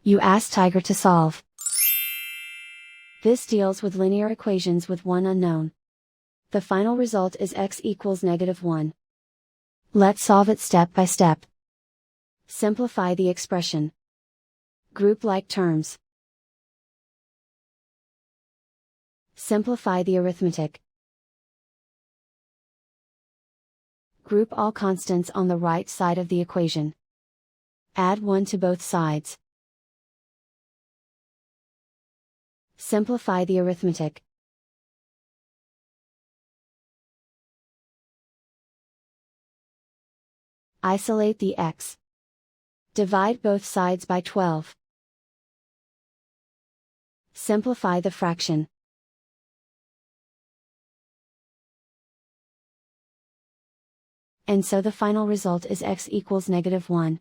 You ask Tiger to solve. This deals with linear equations with one unknown. The final result is x equals -1. Let's solve it step by step. Simplify the expression. Group like terms. Simplify the arithmetic. Group all constants on the right side of the equation. Add 1 to both sides. Simplify the arithmetic. Isolate the x. Divide both sides by 12. Simplify the fraction. And so the final result is x equals -1.